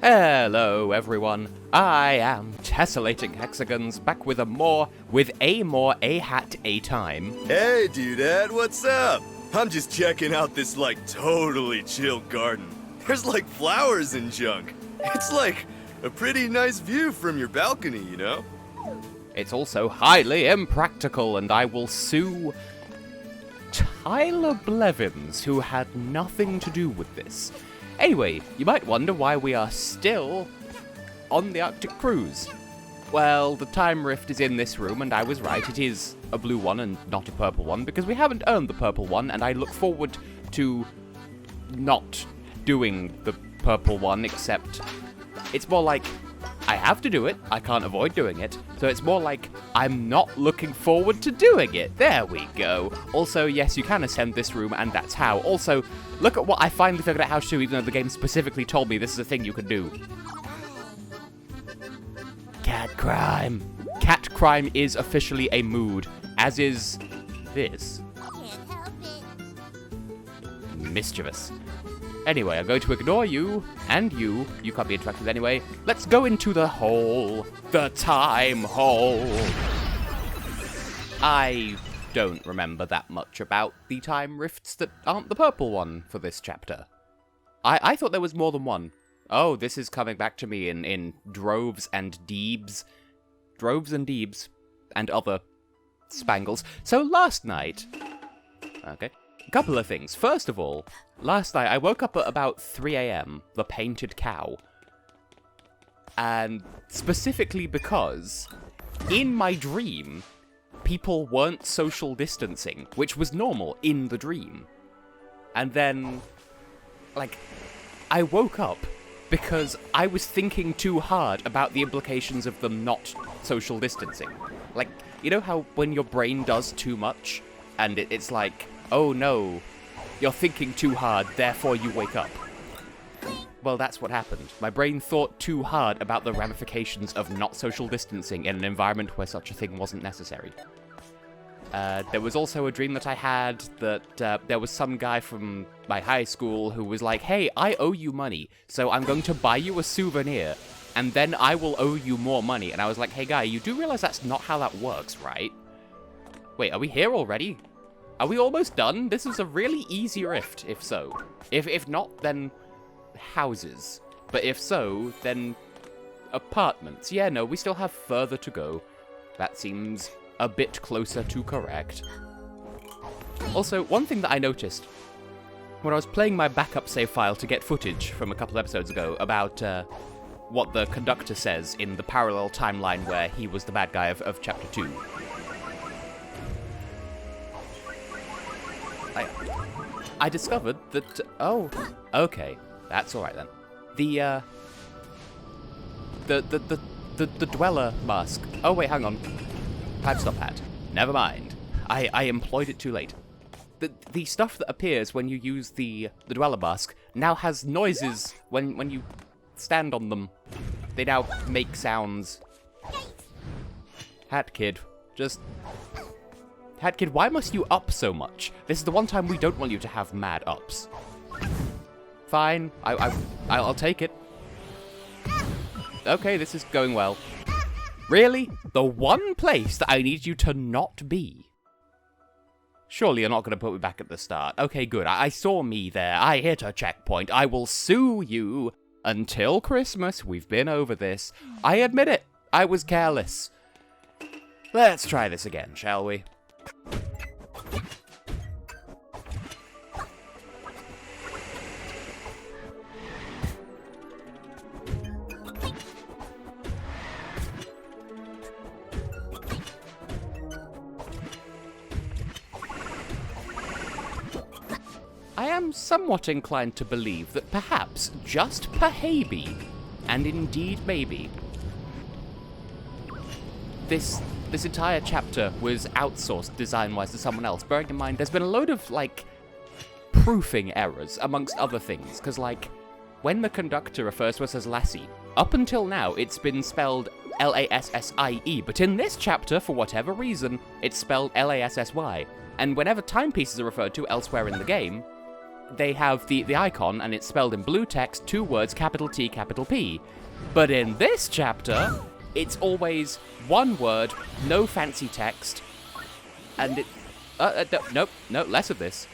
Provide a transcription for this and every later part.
Hello everyone, I am Tessellating Hexagons, back with a more a hat a time. Hey dudette, what's up? I'm just checking out this totally chill garden. There's flowers and junk. It's a pretty nice view from your balcony, you know? It's also highly impractical, and I will sue Tyler Blevins, who had nothing to do with this. Anyway, you might wonder why we are still on the Arctic cruise. Well, the time rift is in this room, and I was right, it is a blue one and not a purple one, because we haven't earned the purple one, and I look forward to not doing the purple one, except it's more like I have to do it, I can't avoid doing it, so it's more like I'm not looking forward to doing it. There we go. Also, yes, you can ascend this room, and that's how. Also, look at what I finally figured out how to do, even though the game specifically told me this is a thing you can do. Cat crime. Cat crime is officially a mood, as is this. Can't help it. Mischievous. Anyway, I'm going to ignore you, and you can't be interactive anyway. Let's go into the hole. The time hole. I don't remember that much about the time rifts that aren't the purple one for this chapter. I thought there was more than one. Oh, this is coming back to me in droves and deebs. Droves and deebs. And other spangles. So last night... Okay. A couple of things. First of all, last night I woke up at about 3 a.m., the painted cow. And specifically because, in my dream, people weren't social distancing, which was normal in the dream. And then, I woke up because I was thinking too hard about the implications of them not social distancing. You know how when your brain does too much, and it's like, oh no, you're thinking too hard, therefore you wake up. Well, that's what happened. My brain thought too hard about the ramifications of not social distancing in an environment where such a thing wasn't necessary. There was also a dream that I had that there was some guy from my high school who was like, hey, I owe you money, so I'm going to buy you a souvenir, and then I will owe you more money. And I was like, hey guy, you do realize that's not how that works, right? Wait, are we here already? Are we almost done? This is a really easy rift, if so. If not, then houses. But if so, then apartments. Yeah, no, we still have further to go. That seems a bit closer to correct. Also, one thing that I noticed when I was playing my backup save file to get footage from a couple of episodes ago about what the conductor says in the parallel timeline where he was the bad guy of Chapter 2. I discovered that, oh, okay, that's alright then. The Dweller mask. Oh wait, hang on. Time stop hat. Never mind. I employed it too late. The stuff that appears when you use the Dweller mask now has noises when you stand on them. They now make sounds. Hat Kid, just... Hat Kid, why must you up so much? This is the one time we don't want you to have mad ups. Fine, I'll take it. Okay, this is going well. Really? The one place that I need you to not be? Surely you're not going to put me back at the start. Okay, good. I saw me there. I hit a checkpoint. I will sue you. Until Christmas, we've been over this. I admit it. I was careless. Let's try this again, shall we? I am somewhat inclined to believe that perhaps, just perhaps, and indeed maybe, this entire chapter was outsourced design-wise to someone else. Bearing in mind, there's been a load of, proofing errors, amongst other things. Because, when the conductor refers to us as Lassie, up until now, it's been spelled L-A-S-S-I-E. But in this chapter, for whatever reason, it's spelled L-A-S-S-Y. And whenever timepieces are referred to elsewhere in the game, they have the icon, and it's spelled in blue text, 2 words, capital T, capital P. But in this chapter, it's always 1 word, no fancy text, and it... nope, no, less of this.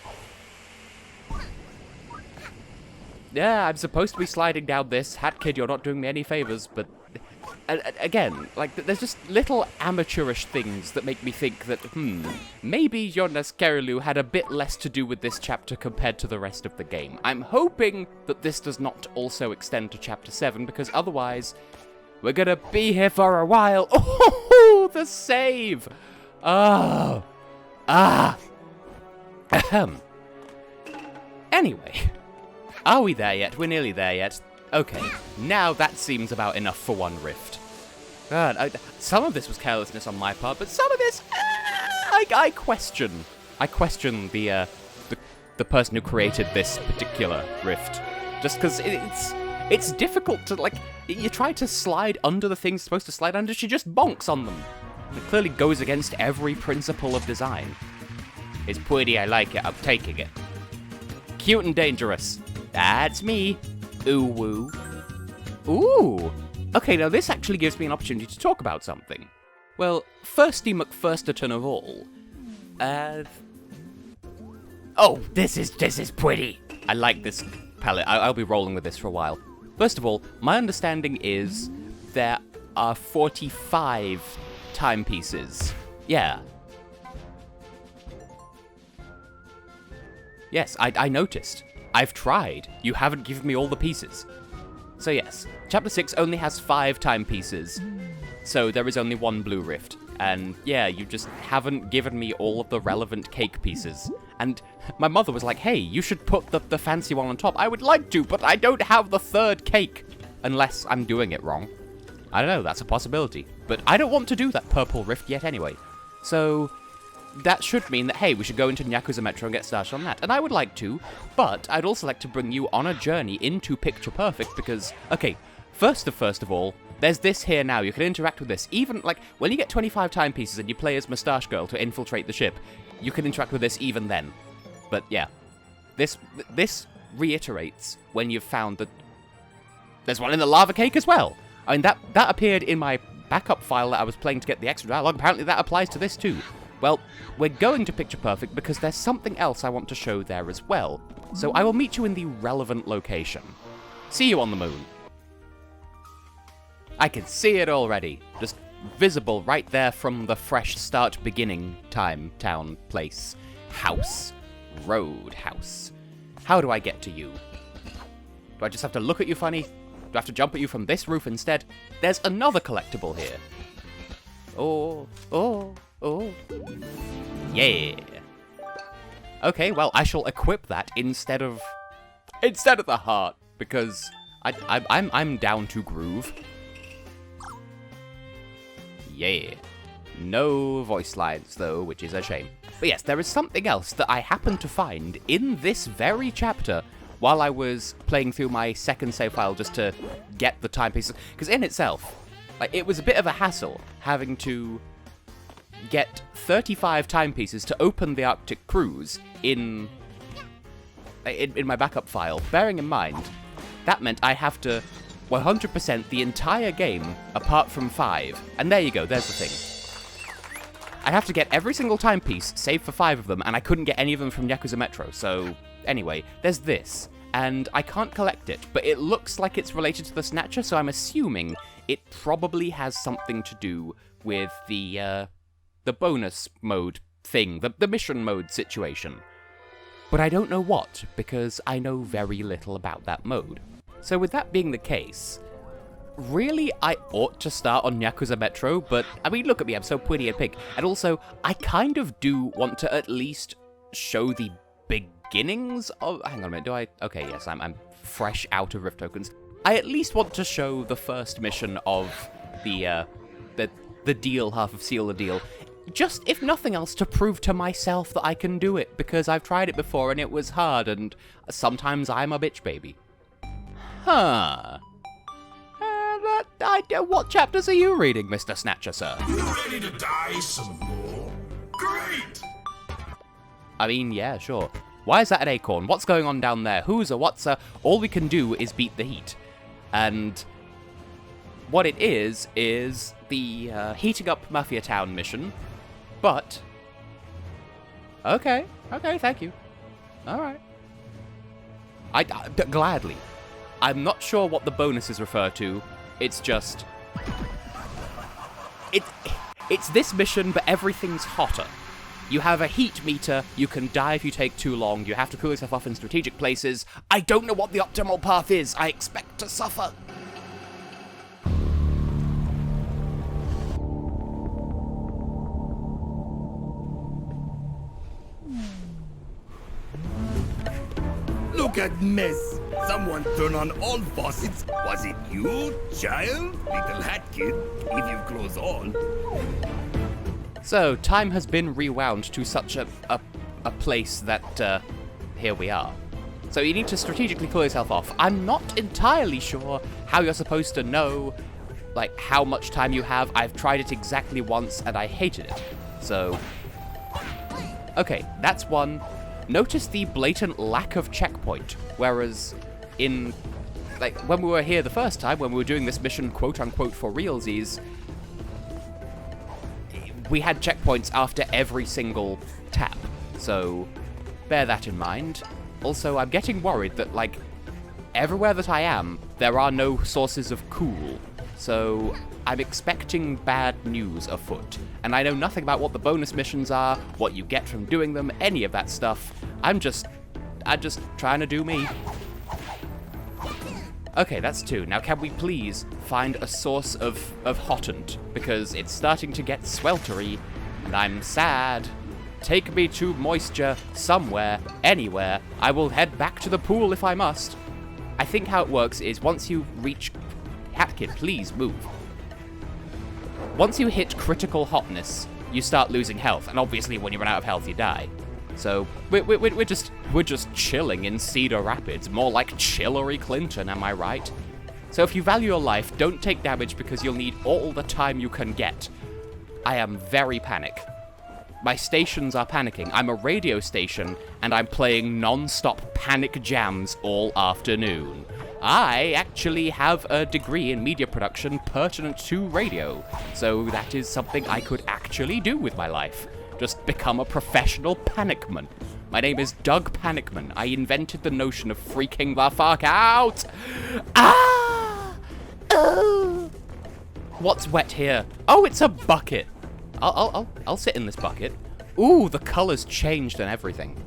Yeah, I'm supposed to be sliding down this. Hat Kid, you're not doing me any favors, but... again, like, there's just little amateurish things that make me think that, maybe Jonas Kerulu had a bit less to do with this chapter compared to the rest of the game. I'm hoping that this does not also extend to Chapter 7, because otherwise, we're gonna be here for a while. Oh, the save! Ahem. Anyway, are we there yet? We're nearly there yet. Okay, now that seems about enough for one rift. God, some of this was carelessness on my part, but some of this, I question. I question the person who created this particular rift, just because it's difficult to, like, you try to slide under the things you're supposed to slide under, she just bonks on them. It clearly goes against every principle of design. It's pretty, I like it, I'm taking it. Cute and dangerous. That's me. Ooh woo. Ooh! Okay, now this actually gives me an opportunity to talk about something. Well, firsty McFirsterton of all. Oh, this is pretty! I like this palette. I'll be rolling with this for a while. First of all, my understanding is there are 45 timepieces. Yeah. Yes, I noticed. I've tried. You haven't given me all the pieces. So yes, Chapter 6 only has 5 timepieces, so there is only 1 blue rift. And yeah, you just haven't given me all of the relevant cake pieces. And my mother was like, hey, you should put the fancy one on top. I would like to, but I don't have the 3rd cake. Unless I'm doing it wrong. I don't know, that's a possibility. But I don't want to do that purple rift yet anyway. So... that should mean that, hey, we should go into Yakuza Metro and get started on that. And I would like to, but I'd also like to bring you on a journey into Picture Perfect because, okay, first of all, there's this here now. You can interact with this. Even, like, when you get 25 timepieces and you play as Moustache Girl to infiltrate the ship, you can interact with this even then. But, yeah. This reiterates when you've found that there's one in the lava cake as well. I mean, that appeared in my backup file that I was playing to get the extra dialogue. Apparently that applies to this too. Well, we're going to Picture Perfect because there's something else I want to show there as well. So I will meet you in the relevant location. See you on the moon. I can see it already. Just visible right there from the fresh start beginning time, town, place, house, road, house. How do I get to you? Do I just have to look at you funny? Do I have to jump at you from this roof instead? There's another collectible here. Oh. Yeah. Okay, well, I shall equip that instead of the heart, because I'm down to groove. Yeah. No voice lines, though, which is a shame. But yes, there is something else that I happened to find in this very chapter while I was playing through my second save file just to get the timepieces. Because in itself, like, it was a bit of a hassle having to get 35 timepieces to open the Arctic Cruise in my backup file. Bearing in mind, that meant I have to 100% the entire game apart from 5. And there you go, there's the thing. I have to get every single timepiece, save for 5 of them, and I couldn't get any of them from Yakuza Metro, so... Anyway, there's this, and I can't collect it, but it looks like it's related to the Snatcher, so I'm assuming it probably has something to do with the bonus mode thing, the mission mode situation. But I don't know what, because I know very little about that mode. So with that being the case, really I ought to start on Yakuza Metro, but, I mean, look at me, I'm so pretty and pink. And also, I kind of do want to at least show the beginnings of... Hang on a minute, do I... Okay, yes, I'm fresh out of Rift Tokens. I at least want to show the first mission of the deal, half of Seal the Deal. Just, if nothing else, to prove to myself that I can do it, because I've tried it before and it was hard, and sometimes I'm a bitch baby. Huh. What chapters are you reading, Mr. Snatcher, sir? You ready to die some more? Great! I mean, yeah, sure. Why is that an acorn? What's going on down there? Who's a what's a... All we can do is beat the heat. And what it is the heating up Mafia Town mission. But... Okay, thank you. Alright. Gladly. I'm not sure what the bonuses refer to. It's just... It's this mission, but everything's hotter. You have a heat meter, you can die if you take too long, you have to cool yourself off in strategic places. I don't know what the optimal path is, I expect to suffer. Look at mess. Someone turn on all faucets. Was it you, child? Little hat kid, if you close all. So, time has been rewound to such a place that, here we are. So you need to strategically pull yourself off. I'm not entirely sure how you're supposed to know, like, how much time you have. I've tried it exactly once, and I hated it. So, okay, that's one. Notice the blatant lack of checkpoint, whereas in, like, when we were here the first time, when we were doing this mission quote-unquote for realsies, we had checkpoints after every single tap, so bear that in mind. Also, I'm getting worried that, like, everywhere that I am, there are no sources of cool, so I'm expecting bad news afoot. And I know nothing about what the bonus missions are, what you get from doing them, any of that stuff. I'm just trying to do me. Okay, that's two. Now can we please find a source of hottent? Because it's starting to get sweltery, and I'm sad. Take me to moisture, somewhere, anywhere. I will head back to the pool if I must. I think how it works is once you reach... Hatkid, please move. Once you hit critical hotness, you start losing health, and obviously when you run out of health, you die. So we're just chilling in Cedar Rapids, more like Chillery Clinton, am I right? So if you value your life, don't take damage because you'll need all the time you can get. I am very panic. My stations are panicking. I'm a radio station, and I'm playing non-stop panic jams all afternoon. I actually have a degree in media production pertinent to radio, so that is something I could actually do with my life. Just become a professional panicman. My name is Doug Panicman. I invented the notion of freaking the fuck out. Ah! Oh! What's wet here? Oh, it's a bucket. I'll sit in this bucket. Ooh, the color's changed and everything.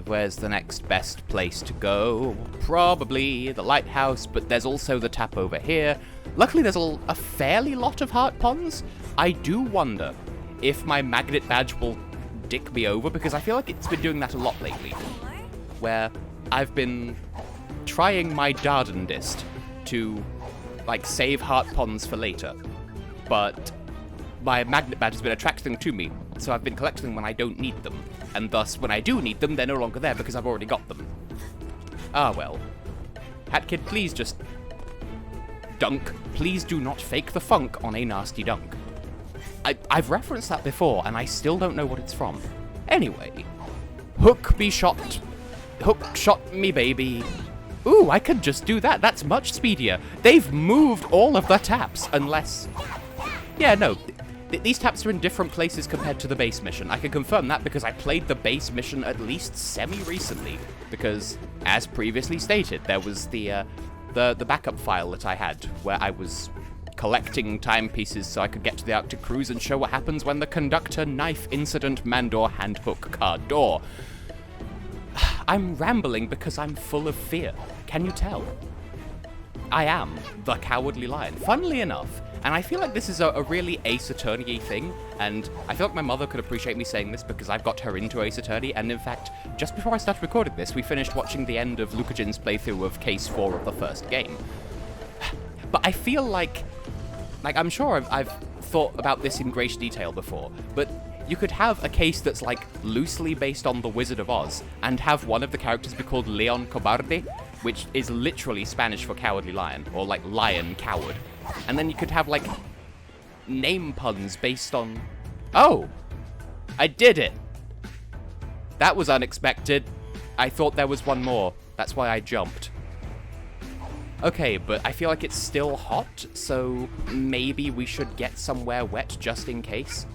Where's the next best place to go? Probably the lighthouse, but there's also the tap over here. Luckily, there's a fairly lot of heart ponds. I do wonder if my magnet badge will dick me over, because I feel like it's been doing that a lot lately, where I've been trying my darndest to, like, save heart ponds for later, but my magnet badge has been attracting to me, so I've been collecting them when I don't need them, and thus, when I do need them, they're no longer there because I've already got them. Ah, well. Hatkid, please just dunk. Please do not fake the funk on a nasty dunk. I've referenced that before, and I still don't know what it's from. Anyway, hook be shot. Hook shot me, baby. Ooh, I could just do that. That's much speedier. They've moved all of the taps, unless... Yeah, no. These taps are in different places compared to the base mission. I can confirm that because I played the base mission at least semi-recently. Because, as previously stated, there was the backup file that I had, where I was collecting timepieces so I could get to the Arctic cruise and show what happens when the conductor knife incident Mandor handhook car door. I'm rambling because I'm full of fear. Can you tell? I am the Cowardly Lion. Funnily enough, and I feel like this is a really Ace Attorney-y thing, and I feel like my mother could appreciate me saying this because I've got her into Ace Attorney, and in fact, just before I started recording this, we finished watching the end of Lucajin's playthrough of Case 4 of the first game. But I feel like I'm sure I've thought about this in great detail before, but you could have a case that's, like, loosely based on The Wizard of Oz, and have one of the characters be called Leon Cobarde, which is literally Spanish for Cowardly Lion, or, like, Lion Coward. And then you could have, like, name puns based on... Oh! I did it! That was unexpected. I thought there was one more. That's why I jumped. Okay, but I feel like it's still hot, so maybe we should get somewhere wet just in case.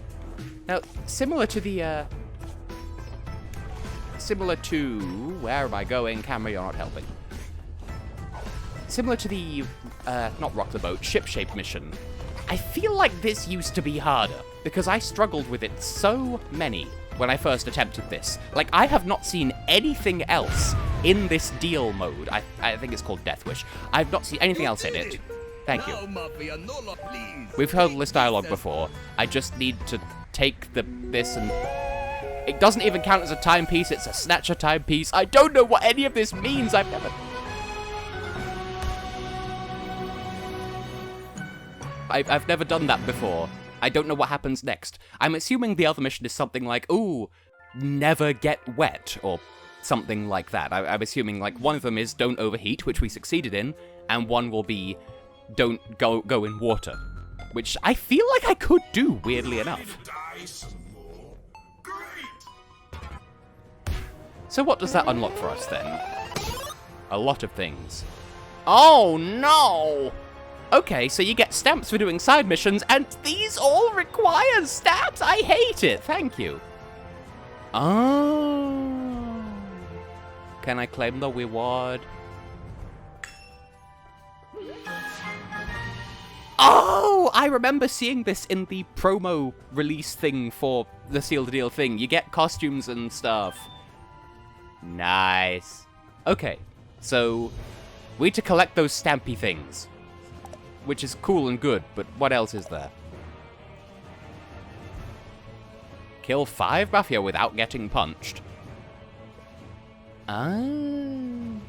Now, similar to... Where am I going? Camera, you're not helping. Similar to the... not rock the boat, ship shape mission. I feel like this used to be harder, because I struggled with it so many when I first attempted this. Like, I have not seen anything else in this deal mode. I think it's called Death Wish. I've not seen anything else in it. Thank you. We've heard this dialogue before. I just need to take this and... It doesn't even count as a timepiece, it's a Snatcher timepiece. I don't know what any of this means, I've never... I've never done that before. I don't know what happens next. I'm assuming the other mission is something like, ooh, never get wet, or something like that. I'm assuming, like, one of them is don't overheat, which we succeeded in, and one will be don't go in water, which I feel like I could do, weirdly enough. So what does that unlock for us, then? A lot of things. Oh, no! Okay, so you get stamps for doing side missions, and these all require stats? I hate it, thank you. Oh. Can I claim the reward? Oh, I remember seeing this in the promo release thing for the Seal the Deal thing. You get costumes and stuff. Nice. Okay, so we need to collect those stampy things, which is cool and good, but what else is there? Kill 5 Mafia without getting punched. Oh.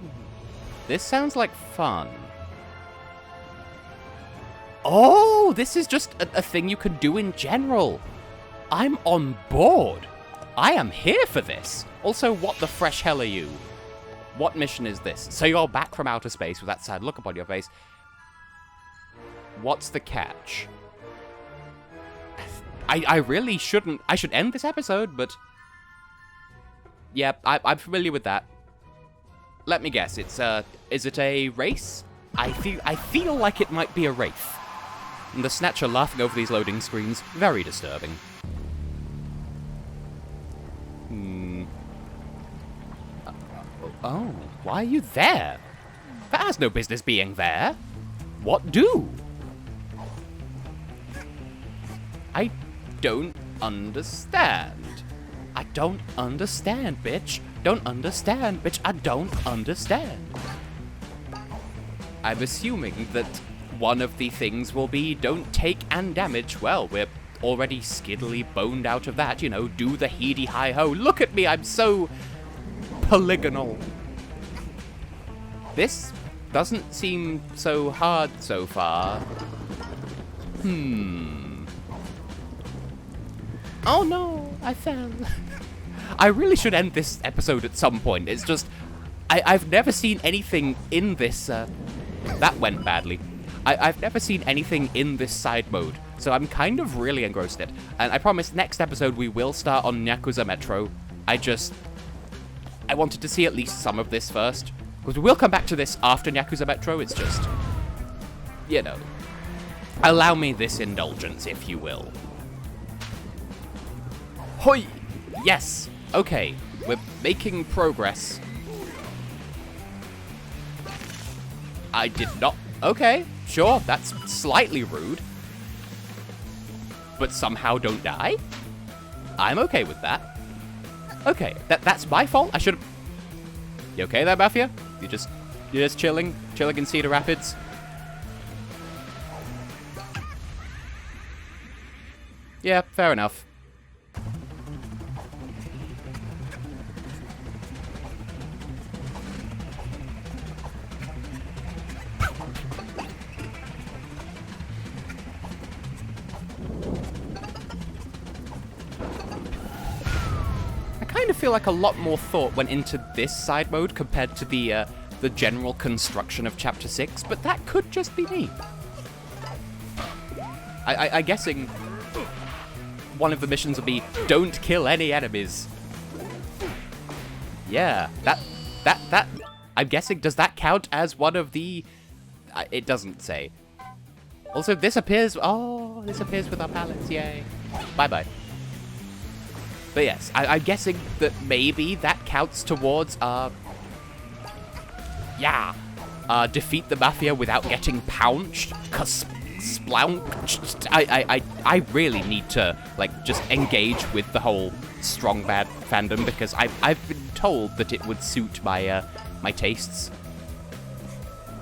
This sounds like fun. Oh, this is just a thing you can do in general. I'm on board. I am here for this. Also, what the fresh hell are you? What mission is this? So you're back from outer space with that sad look upon your face. What's the catch? I really shouldn't... I should end this episode, but... Yeah, I'm familiar with that. Let me guess, it's, is it a race? I feel like it might be a wraith. And the Snatcher laughing over these loading screens, very disturbing. Oh, why are you there? That has no business being there. What do? I don't understand. I don't understand, bitch. Don't understand, bitch. I don't understand. I'm assuming that one of the things will be don't take and damage. Well, we're already skiddily boned out of that, you know, do the heedy hi-ho. Look at me, I'm so polygonal. This doesn't seem so hard so far. Oh no, I fell. I really should end this episode at some point. It's just, I've never seen anything in this, that went badly. I've never seen anything in this side mode, so I'm kind of really engrossed in it. And I promise next episode we will start on Yakuza Metro. I wanted to see at least some of this first. Because we will come back to this after Yakuza Metro, it's just, you know, allow me this indulgence, if you will. Hoi! Yes! Okay, we're making progress. I did not... Okay, sure, that's slightly rude. But somehow don't die? I'm okay with that. Okay, that's my fault? I should've... You okay there, Mafia? You're just chilling in Cedar Rapids? Yeah, fair enough. I kind of feel like a lot more thought went into this side mode compared to the general construction of Chapter 6, but that could just be me. I'm guessing one of the missions will be don't kill any enemies. Yeah, that, I'm guessing, does that count as one of the... it doesn't say. Also, this appears with our pallets, yay. Bye-bye. But yes, I'm guessing that maybe that counts towards, defeat the Mafia without getting pounched, splounched. I really need to, like, just engage with the whole strong bad fandom, because I've been told that it would suit my, my tastes.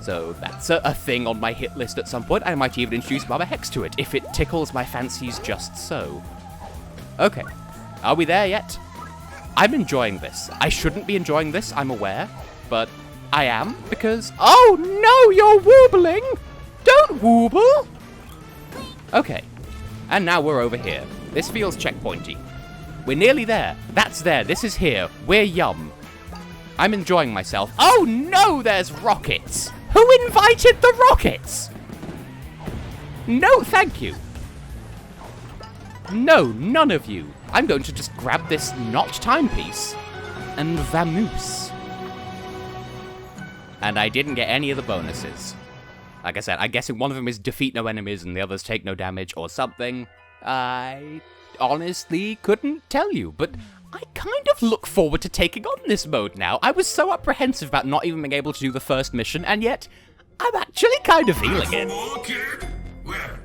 So that's a thing on my hit list at some point. I might even introduce Mama Hex to it, if it tickles my fancies just so. Okay, are we there yet? I'm enjoying this. I shouldn't be enjoying this, I'm aware, but I am, because... Oh no, you're woobling! Don't wooble! Okay, and now we're over here. This feels checkpointy. We're nearly there. That's there. This is here. We're yum. I'm enjoying myself. Oh no, there's rockets! Who invited the rockets? No, thank you. No, none of you. I'm going to just grab this not timepiece and vamoose. And I didn't get any of the bonuses. Like I said, I'm guessing one of them is defeat no enemies and the others take no damage or something. I honestly couldn't tell you, but I kind of look forward to taking on this mode now. I was so apprehensive about not even being able to do the first mission, and yet I'm actually kind of feeling it. Well,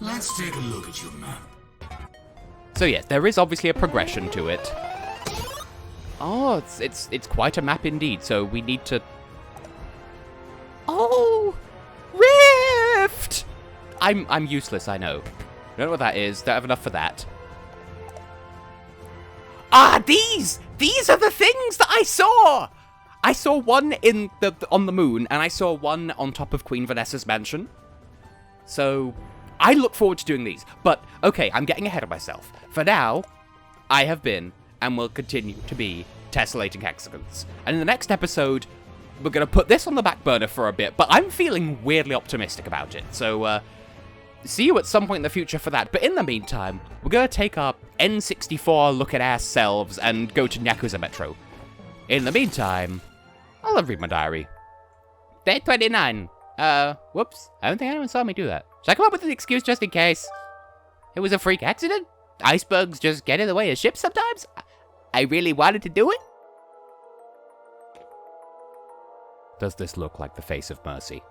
let's take a look at your map. So yes, there is obviously a progression to it. Oh, it's quite a map indeed, so we need to... Oh! Rift! I'm useless, I know. Don't know what that is, don't have enough for that. Ah, these are the things that I saw! I saw one on the moon, and I saw one on top of Queen Vanessa's mansion. So, I look forward to doing these. But, okay, I'm getting ahead of myself. For now, I have been, and will continue to be, Tessellating Hexagons. And in the next episode, we're going to put this on the back burner for a bit, but I'm feeling weirdly optimistic about it. So, see you at some point in the future for that. But in the meantime, we're going to take our N64 look-at-ass selves and go to Yakuza Metro. In the meantime, I'll read my diary. Day 29. Whoops. I don't think anyone saw me do that. Should I come up with an excuse just in case? It was a freak accident? Icebergs just get in the way of ships sometimes? I really wanted to do it? Does this look like the face of mercy?